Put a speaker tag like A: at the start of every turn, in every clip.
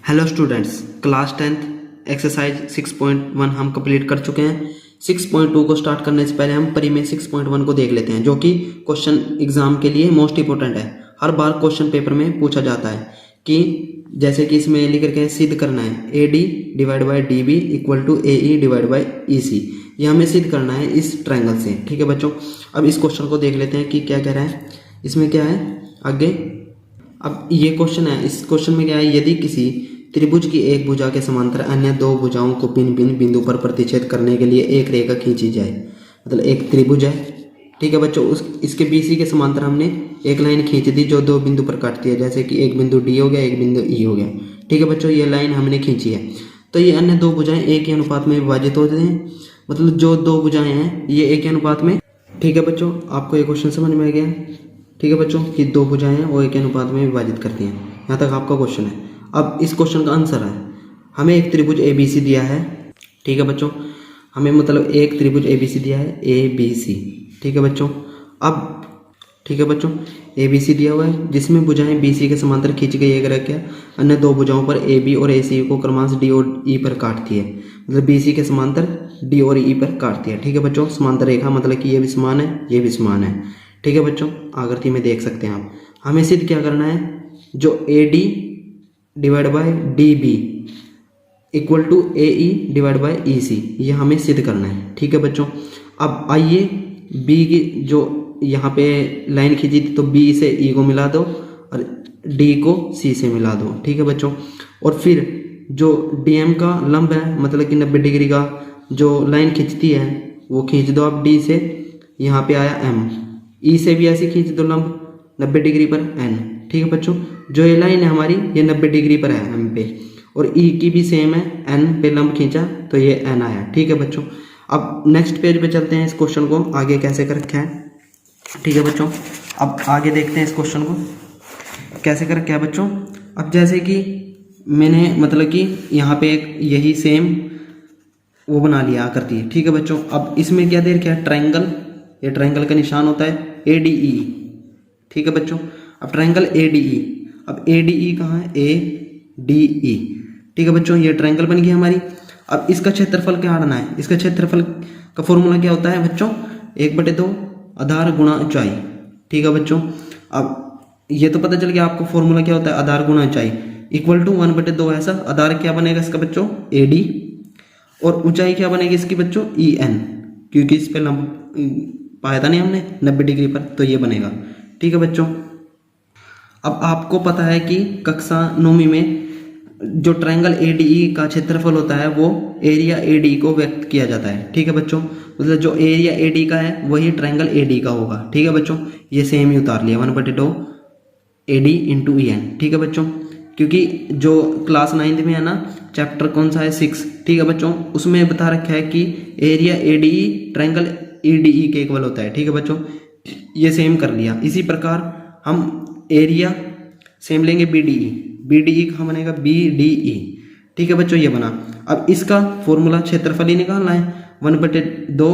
A: Hello students, class 10th exercise 6.1 हम complete कर चुके हैं। 6.2 को स्टार्ट करने से पहले हम प्री में 6.1 को देख लेते हैं, जो कि क्वेश्चन एग्जाम के लिए मोस्ट इंपॉर्टेंट है। हर बार क्वेश्चन पेपर में पूछा जाता है कि जैसे कि इसमें लिख करके सिद्ध करना है A D divide by D B equal to A E divide by E C. ये हमें सिद्ध करना है इस ट्रायंगल से। ठीक है बच्चों, अब इस क्वेश्चन को देख लेते हैं कि क्या कह रहा है। इसमें क्या है आगे, अब ये क्वेश्चन है। इस क्वेश्चन में क्या है, यदि किसी त्रिभुज की एक भुजा के समांतर अन्य दो भुजाओं को भिन्न भिन्न बिंदु पर प्रतिच्छेद करने के लिए एक रेखा खींची जाए। मतलब एक त्रिभुज है, ठीक है बच्चों, इसके बीसी के समांतर हमने एक लाइन खींच दी जो दो बिंदु पर काटती है। जैसे कि एक बिंदु डी हो गया, एक बिंदु ई हो गया। ठीक है बच्चों, ये लाइन हमने खींची है। तो ये अन्य दो भुजाएं एक ही अनुपात में विभाजित होते हैं। मतलब जो दो भुजाएं हैं ये एक ही अनुपात में। ठीक है बच्चों, आपको ये क्वेश्चन समझ में आ गया। ठीक है बच्चों, कि दो भुजाएं हैं वो एक ही अनुपात में विभाजित करती हैं। यहाँ तक आपका क्वेश्चन है। अब इस क्वेश्चन का आंसर है, हमें एक त्रिभुज ए बी सी दिया है। ठीक है बच्चों, हमें मतलब एक त्रिभुज ए बी सी दिया है, ए बी सी। ठीक है बच्चों, अब ठीक है बच्चों, ए बी सी दिया हुआ है जिसमें भुजाएं बी सी के समांतर खींची गई एक रेखा अन्य दो भुजाओं पर ए बी और ए सी को क्रमशः डी और ई पर काटती है। मतलब बी सी के समांतर डी और ई पर काटती है। ठीक है बच्चों, समांतर रेखा मतलब कि ये भी समान है, ये भी समान है। ठीक है बच्चों, आकृति में देख सकते हैं आप। हमें सिद्ध क्या करना है, जो A D divide by D B equal to A E divide by E C, ये हमें सिद्ध करना है। ठीक है बच्चों, अब आइए बी की जो यहाँ पे लाइन खींची थी तो बी से ई को मिला दो और डी को सी से मिला दो। ठीक है बच्चों, और फिर जो डी एम का लंब है मतलब कि 90 डिग्री का जो लाइन खींचती है वो खींच दो आप डी से। यहाँ पे आया एम, ई से भी ऐसे खींच दो लंब 90 डिग्री पर एन। ठीक है बच्चों, जो ये लाइन है हमारी ये 90 डिग्री पर है एम पे, और ई की भी सेम है, एन पे लंब खींचा तो ये एन आया। ठीक है बच्चों, अब नेक्स्ट पेज पे चलते हैं, इस क्वेश्चन को आगे कैसे कर रखा है। ठीक है बच्चों, अब आगे देखते हैं इस क्वेश्चन को कैसे कर रखा है बच्चों। अब जैसे कि मैंने मतलब कि यहाँ पे एक यही सेम वो बना लिया आकृति। ठीक है बच्चों, अब इसमें क्या दे रखा है, ट्रायंगल। ये ट्रायंगल का निशान होता है ए डी ई। ठीक है बच्चों, अब ट्रायंगल ए डी ई, अब ए डी ई कहाँ है, ए डी ई। ठीक है बच्चों, ये ट्रायंगल बन गई हमारी। अब इसका क्षेत्रफल क्या आना है, इसका क्षेत्रफल का फॉर्मूला क्या होता है बच्चों, 1/2 आधार गुणा ऊंचाई। ठीक है बच्चों, अब ये तो पता चल गया आपको फॉर्मूला क्या होता है, आधार गुणा ऊंचाई इक्वल टू 1/2 ऐसा। आधार क्या बनेगा इसका बच्चों, ए डी, और ऊंचाई क्या बनेगी इसकी बच्चों, ई एन, क्योंकि इस पे लंब पाया था नहीं हमने 90 डिग्री पर, तो ये बनेगा। ठीक है बच्चों, अब आपको पता है कि कक्षा 9वीं में जो ट्रायंगल एडीई का क्षेत्रफल होता है वो एरिया एडी को व्यक्त किया जाता है। ठीक है बच्चों, मतलब जो एरिया एडी का है वही ट्रायंगल एडी का होगा। ठीक है बच्चों, ये सेम ही उतार लिया 1/2 एडी इंटू ई एन। ठीक है बच्चों, क्योंकि जो क्लास 9th में है ना, चैप्टर कौन सा है 6। ठीक है बच्चों, उसमें बता रखा है कि एरिया एडीई ट्रायंगल एडीई के इक्वल होता है। ठीक है बच्चों, ये सेम कर लिया। इसी प्रकार हम एरिया सेम लेंगे बीडीई, बीडीई कहाँ बनेगा, बीडीई। ठीक है बच्चों, ये बना। अब इसका फॉर्मूला क्षेत्रफल ही निकालना है 1/2,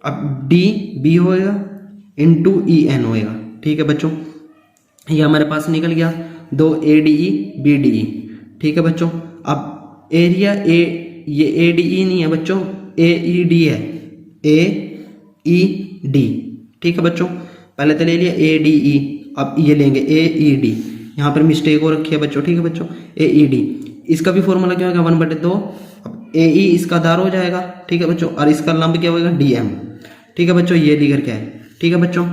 A: अब डी बी होएगा इंटू ई एन होएगा। ठीक है बच्चों, ये हमारे पास निकल गया 2 एडीई बीडीई। ठीक है बच्चों, अब एरिया ए, ये एडीई नहीं है बच्चों, ए ई डी है, ए ई डी। ठीक है बच्चों, पहले तो ले लिया ए डी ई, अब ये लेंगे ए ई डी। यहाँ पर मिस्टेक हो रखी है बच्चों। ठीक है बच्चों, ए ई डी, इसका भी फॉर्मूला क्या होगा 1/2। अब ए ई इसका आधार हो जाएगा। ठीक है बच्चों, और इसका लंब क्या होगा, डी एम। ठीक है बच्चों, ये लीगर क्या है। ठीक है बच्चों,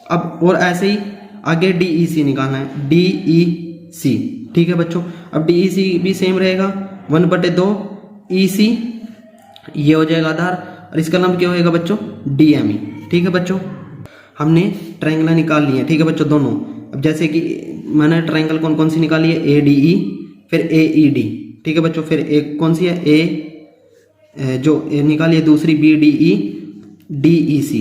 A: अब और ऐसे ही आगे डी ई सी निकालना है, डी ई सी। ठीक है बच्चों, अब डी ई सी भी सेम रहेगा 1/2 ई सी, ये हो जाएगा आधार, और इसका लंब क्या होगा बच्चों, डी एम ई। ठीक है बच्चों, हमने ट्रायंगल निकाल लिए। ठीक है बच्चों, दोनों। अब जैसे कि मैंने ट्रायंगल कौन कौन सी निकाली है, ए डी ई, फिर ए ई डी। ठीक है बच्चों, फिर एक कौन सी है, ए जो निकाली है दूसरी, B D E D E C.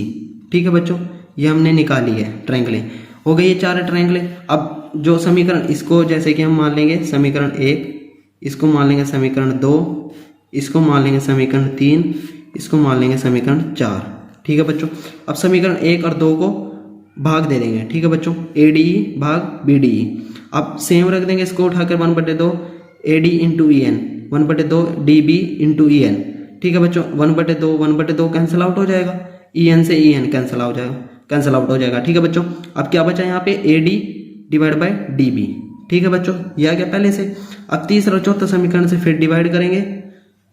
A: ठीक है बच्चों, ये हमने निकाली है ट्रायंगलें। हो गई ये 4 ट्रायंगलें। अब जो समीकरण, इसको जैसे कि हम मान लेंगे समीकरण 1, इसको मान लेंगे समीकरण 2, इसको मान लेंगे समीकरण 3, इसको मान लेंगे समीकरण 4। ठीक है बच्चों, अब समीकरण 1 और 2 को भाग दे देंगे। ठीक है बच्चों, ए डी ई भाग बी डी ई। अब सेम रख देंगे, इसको उठाकर 1/2 AD into E N, 1/2 DB into E N. ठीक है बच्चों, 1/2 कैंसिल आउट हो जाएगा, EN से EN कैंसिल आउट हो जाएगा। ठीक है बच्चों, अब क्या बचा यहाँ पे AD डिवाइड बाय DB। ठीक है बच्चों, यह आ गया पहले से। अब तीसरा और चौथा समीकरण से फिर डिवाइड करेंगे,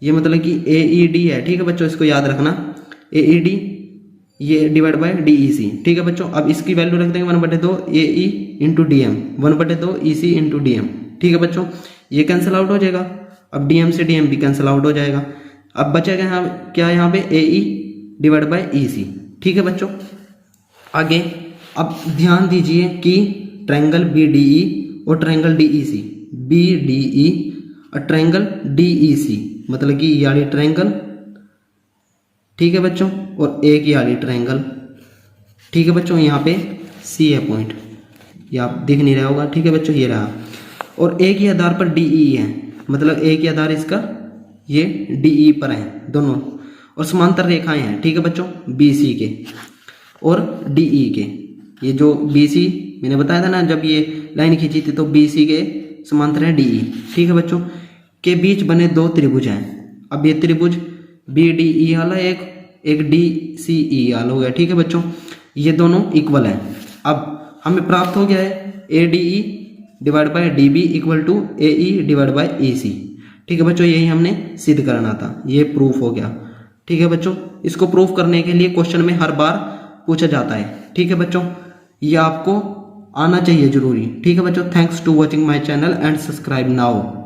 A: ये मतलब कि AED है। ठीक है बच्चों, इसको याद रखना, AED ये डिवाइड बाय DEC। ठीक है बच्चों, अब इसकी वैल्यू रख देंगे 1/2 AE into DM, 1/2 EC into DM। ठीक है बच्चों, ये कैंसिल आउट हो जाएगा। अब DM से DM भी कैंसिल आउट हो जाएगा। अब बचेगा यहाँ क्या, यहाँ पे AE डिवाइड बाय EC। ठीक है बच्चों, आगे अब ध्यान दीजिए कि ट्रायंगल BDE और ट्रायंगल DEC, BDE और ट्रायंगल DEC मतलब कि ये वाली ट्रायंगल, ठीक है बच्चों, और एक ये वाली ट्रायंगल। ठीक है बच्चों, यहाँ पे C है पॉइंट, ये आप दिख नहीं रहा होगा। ठीक है बच्चों, ये रहा। और एक ही आधार पर DE है, मतलब एक ही आधार इसका ये DE पर है दोनों, और समांतर रेखाएं हैं। ठीक है बच्चों, BC के और DE के। ये जो BC मैंने बताया था ना, जब ये लाइन खींची थी तो BC के समांतर है DE। ठीक है बच्चों, के बीच बने दो त्रिभुज हैं। अब ये त्रिभुज BDE वाला एक DCE वाला हो गया। ठीक है बच्चों, ये दोनों इक्वल हैं। अब हमें प्राप्त हो गया है ADE divide by DB equal to AE divide by EC। ठीक है बच्चों, यही हमने सिद्ध करना था, ये प्रूफ हो गया। ठीक है बच्चों, इसको प्रूफ करने के लिए क्वेश्चन में हर बार पूछा जाता है। ठीक है बच्चों, ये आपको आना चाहिए जरूरी। ठीक है बच्चों, thanks to watching my channel and subscribe now.